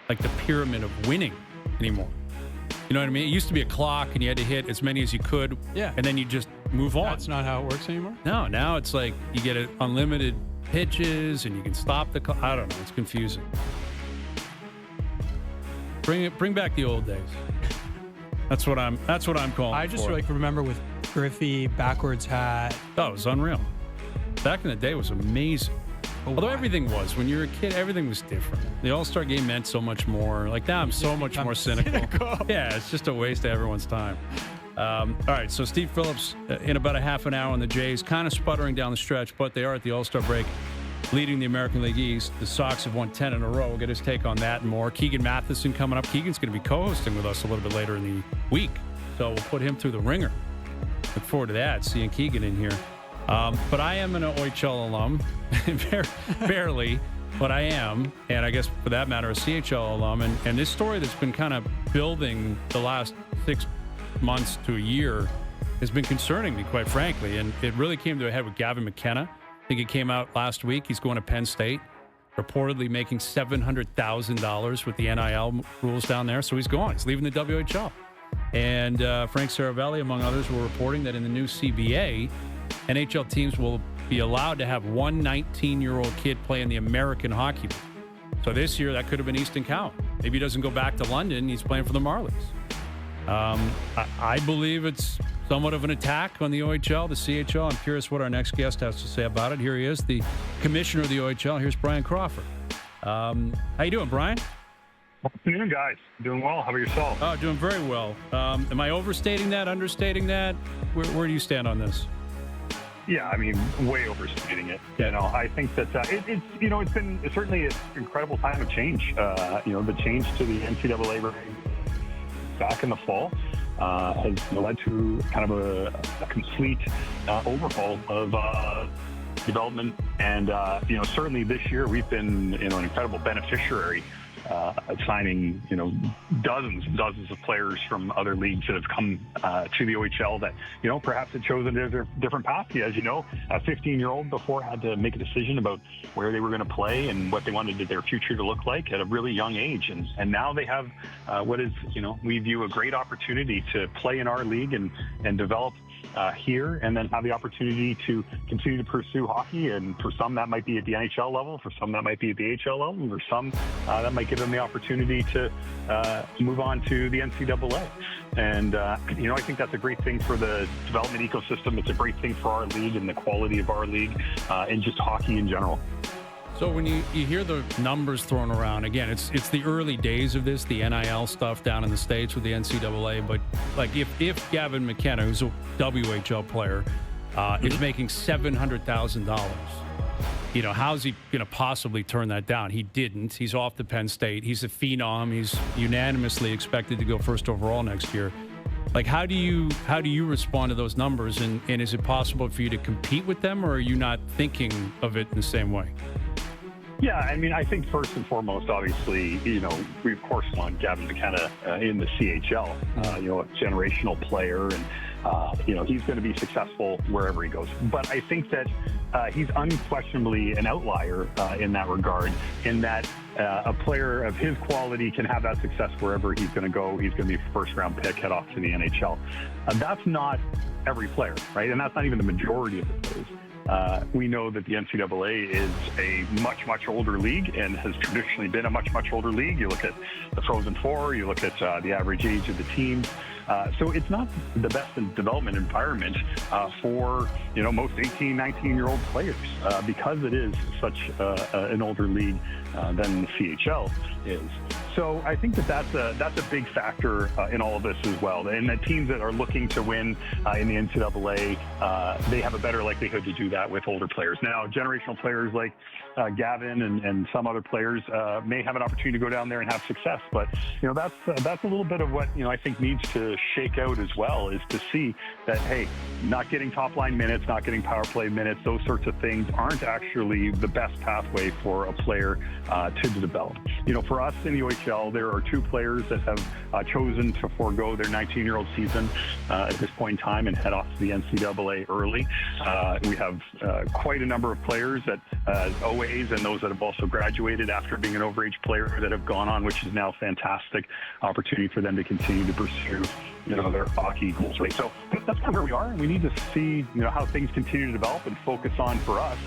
like the pyramid of winning anymore. You know what I mean? It used to be a clock, and you had to hit as many as you could, and then you just move on. That's not how it works anymore? No, now it's like you get unlimited pitches, and you can stop the clock. I don't know. It's confusing. Bring back the old days. That's what I'm calling. I just remember with Griffey, backwards hat. Oh, it was unreal. Back in the day, it was amazing. Although everything was. When you were a kid, everything was different. The All-Star game meant so much more. Like now, I'm so much more cynical. Yeah, it's just a waste of everyone's time. All right, so Steve Phillips in about a half an hour on the Jays, kind of sputtering down the stretch, but they are at the All-Star break, leading the American League East. The Sox have won 10 in a row. We'll get his take on that and more. Keegan Matheson coming up. Keegan's going to be co-hosting with us a little bit later in the week, so we'll put him through the ringer. Look forward to that, seeing Keegan in here. But I am an OHL alum, barely, but I am, and I guess for that matter, a CHL alum. And this story that's been kind of building the last 6 months to a year has been concerning me, quite frankly. And it really came to a head with Gavin McKenna. I think it came out last week. He's going to Penn State, reportedly making $700,000 with the NIL rules down there. So he's gone. He's leaving the WHL. And Frank Saravelli, among others, were reporting that in the new CBA, NHL teams will be allowed to have one 19-year-old kid play in the American Hockey League. So this year, that could have been Easton Cowan. Maybe he doesn't go back to London. He's playing for the Marlies. I believe it's somewhat of an attack on the OHL, the CHL. I'm curious what our next guest has to say about it. Here he is, the commissioner of the OHL. Here's Brian Crawford. How you doing, Brian? Afternoon, guys. Doing well. How about yourself? Oh, doing very well. Am I overstating that, understating that? Where do you stand on this? Yeah, I mean, way overstating it. You know, I think that it's been certainly an incredible time of change. The change to the NCAA back in the fall has led to kind of a complete overhaul of development. And, certainly this year we've been, an incredible beneficiary signing, dozens of players from other leagues that have come to the OHL that, perhaps had chosen a different path. As you know, a 15-year-old before had to make a decision about where they were going to play and what they wanted their future to look like at a really young age. And now they have what is, we view a great opportunity to play in our league and develop here, and then have the opportunity to continue to pursue hockey. And for some, that might be at the NHL level. For some, that might be at the AHL level. For some, that might give them the opportunity to move on to the NCAA. And, I think that's a great thing for the development ecosystem. It's a great thing for our league and the quality of our league and just hockey in general. So when you hear the numbers thrown around, again, it's the early days of this, the NIL stuff down in the States with the NCAA. But like if Gavin McKenna, who's a WHL player, is making $700,000, how's he going to possibly turn that down? He didn't. He's off to Penn State. He's a phenom. He's unanimously expected to go first overall next year. Like, how do you respond to those numbers? And is it possible for you to compete with them, or are you not thinking of it in the same way? Yeah, I mean, I think first and foremost, obviously, we of course want Gavin McKenna in the CHL, a generational player, and he's going to be successful wherever he goes. But I think that he's unquestionably an outlier in that regard, in that a player of his quality can have that success wherever he's going to go. He's going to be a first-round pick, head off to the NHL. That's not every player, right? And that's not even the majority of the players. We know that the NCAA is a much, much older league and has traditionally been a much, much older league. You look at the Frozen Four, you look at the average age of the teams. So it's not the best development environment for, most 18, 19-year-old players because it is such an older league than the CHL is. So I think that's a big factor in all of this as well. And the teams that are looking to win in the NCAA, they have a better likelihood to do that with older players. Now, generational players like Gavin and some other players may have an opportunity to go down there and have success. But, that's a little bit of what, I think needs to shake out as well, is to see that, hey, not getting top-line minutes, not getting power play minutes, those sorts of things aren't actually the best pathway for a player to develop. For us in the OHL, CHL, there are 2 players that have chosen to forego their 19-year-old season at this point in time and head off to the NCAA early. We have quite a number of players that OAs and those that have also graduated after being an overage player that have gone on, which is now a fantastic opportunity for them to continue to pursue their hockey goals, right? So that's kind of where we are, and we need to see, how things continue to develop and focus on, for us,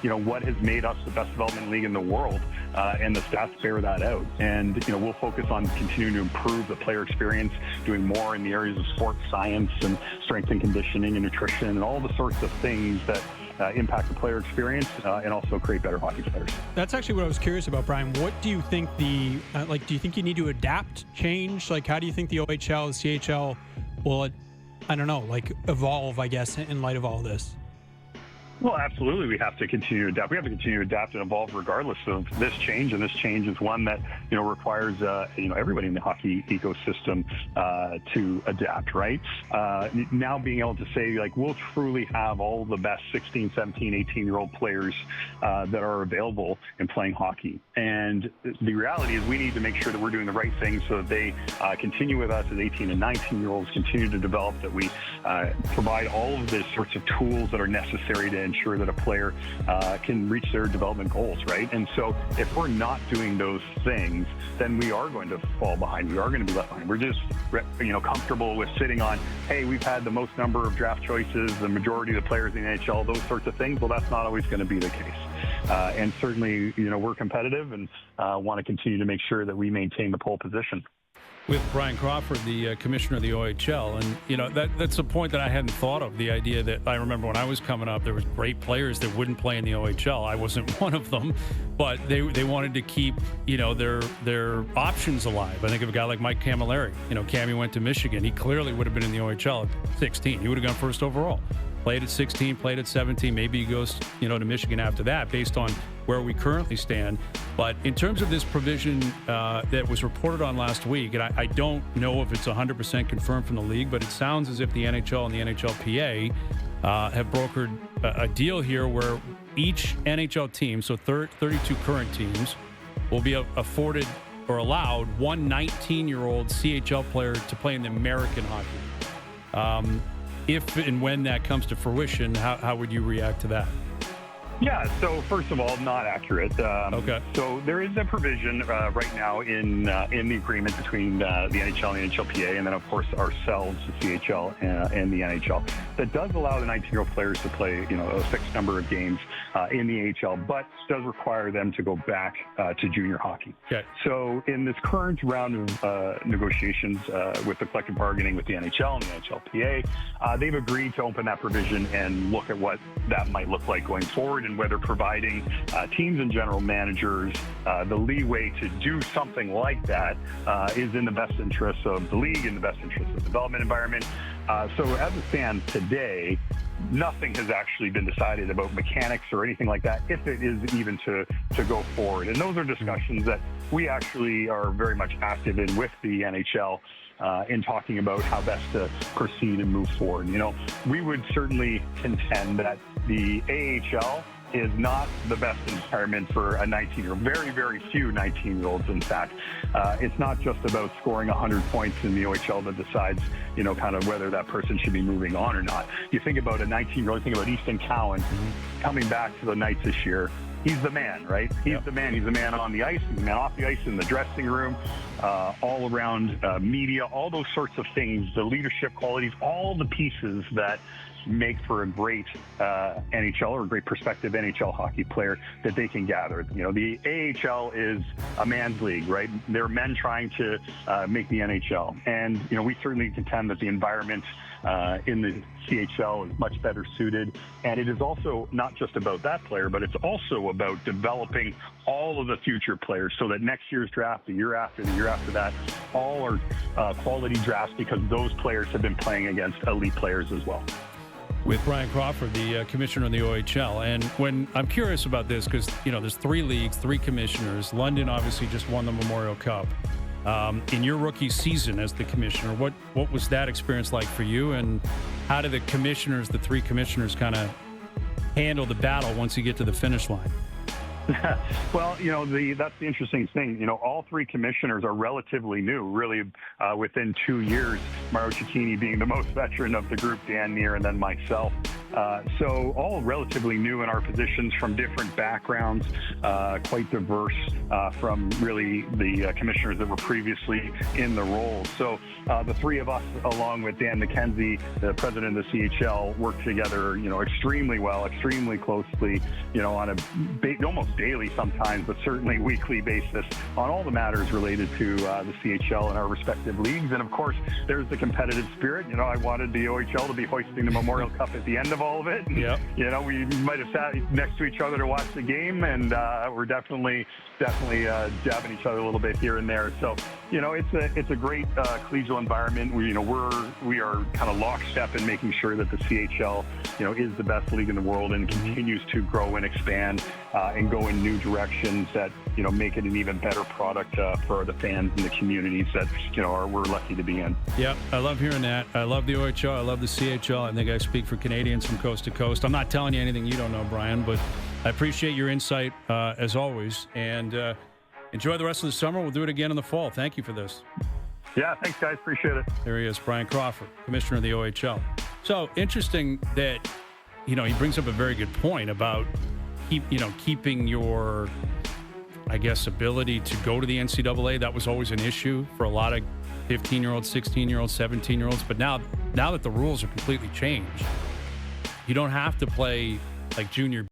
what has made us the best development league in the world, and the stats bear that out. And, we'll focus on continuing to improve the player experience, doing more in the areas of sports science and strength and conditioning and nutrition and all the sorts of things that impact the player experience and also create better hockey players. That's actually what I was curious about, Brian. What do you think do you think you need to adapt, change? Like, how do you think the OHL, the CHL will, evolve, I guess, in light of all this? Well, absolutely. We have to continue to adapt. We have to continue to adapt and evolve regardless of this change. And this change is one that, requires, everybody in the hockey ecosystem to adapt, right? Now being able to say, we'll truly have all the best 16, 17, 18-year-old players that are available in playing hockey. And the reality is we need to make sure that we're doing the right things so that they continue with us as 18 and 19-year-olds, continue to develop, that we provide all of the sorts of tools that are necessary to ensure that a player can reach their development goals, right? And so if we're not doing those things, then we are going to fall behind. We are going to be left behind. We're just, comfortable with sitting on, hey, we've had the most number of draft choices, the majority of the players in the NHL, those sorts of things. Well, that's not always going to be the case. And certainly, we're competitive and want to continue to make sure that we maintain the pole position. With Brian Crawford, the commissioner of the OHL. And, that's a point that I hadn't thought of, the idea that I remember when I was coming up, there was great players that wouldn't play in the OHL. I wasn't one of them, but they wanted to keep, their options alive. I think of a guy like Mike Camilleri. Cammy went to Michigan. He clearly would have been in the OHL at 16. He would have gone first overall. Played at 16, played at 17. Maybe he goes, to Michigan after that, based on where we currently stand. But in terms of this provision that was reported on last week, and I don't know if it's 100% confirmed from the league, but it sounds as if the NHL and the NHLPA have brokered a deal here where each NHL team, so 32 current teams, will be afforded or allowed one 19-year-old CHL player to play in the American hockey. If and when that comes to fruition, how would you react to that? Yeah, so first of all, not accurate. Okay. So there is a provision right now in the agreement between the NHL and the NHLPA, and then, of course, ourselves, the CHL and the NHL, that does allow the 19-year-old players to play, a fixed number of games in the AHL, but does require them to go back to junior hockey. Okay. So in this current round of negotiations with the collective bargaining with the NHL and the NHLPA, they've agreed to open that provision and look at what that might look like going forward, and whether providing teams and general managers the leeway to do something like that is in the best interests of the league, in the best interests of the development environment. So as it stands today, nothing has actually been decided about mechanics or anything like that, if it is even to go forward. And those are discussions that we actually are very much active in with the NHL in talking about how best to proceed and move forward. We would certainly contend that the AHL is not the best environment for a 19-year-old. Very, very few 19-year-olds, in fact. It's not just about scoring 100 points in the OHL that decides, kind of whether that person should be moving on or not. You think about a 19-year-old, think about Easton Cowan coming back to the Knights this year. He's the man, right? He's the man. He's the man on the ice. He's the man off the ice, in the dressing room, all around media, all those sorts of things, the leadership qualities, all the pieces that make for a great NHL or a great prospective NHL hockey player that they can gather. The AHL is a man's league, right? There are men trying to make the NHL. And, we certainly contend that the environment in the CHL is much better suited. And it is also not just about that player, but it's also about developing all of the future players so that next year's draft, the year after that, all are quality drafts because those players have been playing against elite players as well. With Brian Crawford, the commissioner of the OHL. And when I'm curious about this, because, there's 3 leagues, 3 commissioners. London obviously just won the Memorial Cup. In your rookie season as the commissioner, what was that experience like for you? And how did the 3 commissioners kind of handle the battle once you get to the finish line? Well, that's the interesting thing. All three commissioners are relatively new, really, within 2 years. Mario Cecchini being the most veteran of the group, Dan Neer, and then myself. So all relatively new in our positions from different backgrounds, quite diverse from really the commissioners that were previously in the role. So the three of us, along with Dan McKenzie, the president of the CHL, work together, extremely well, extremely closely, on a almost daily sometimes, but certainly weekly basis on all the matters related to the CHL and our respective leagues. And of course, there's the competitive spirit. I wanted the OHL to be hoisting the Memorial Cup at the end of all of it. And, Yep. We might have sat next to each other to watch the game, and we're definitely jabbing each other a little bit here and there. So, it's a great collegial environment. We are kind of lockstep in making sure that the CHL, is the best league in the world and continues to grow and expand and go in new directions that, make it an even better product for the fans and the communities that, we're lucky to be in. Yeah, I love hearing that. I love the OHL. I love the CHL. I think I speak for Canadians from coast to coast. I'm not telling you anything you don't know, Brian, but I appreciate your insight as always. And enjoy the rest of the summer. We'll do it again in the fall. Thank you for this. Yeah, thanks, guys. Appreciate it. There he is, Brian Crawford, commissioner of the OHL. So interesting that, he brings up a very good point about keeping your, I guess, ability to go to the NCAA. That was always an issue for a lot of 15-year-olds, 16-year-olds, 17-year-olds. But now that the rules are completely changed, you don't have to play like junior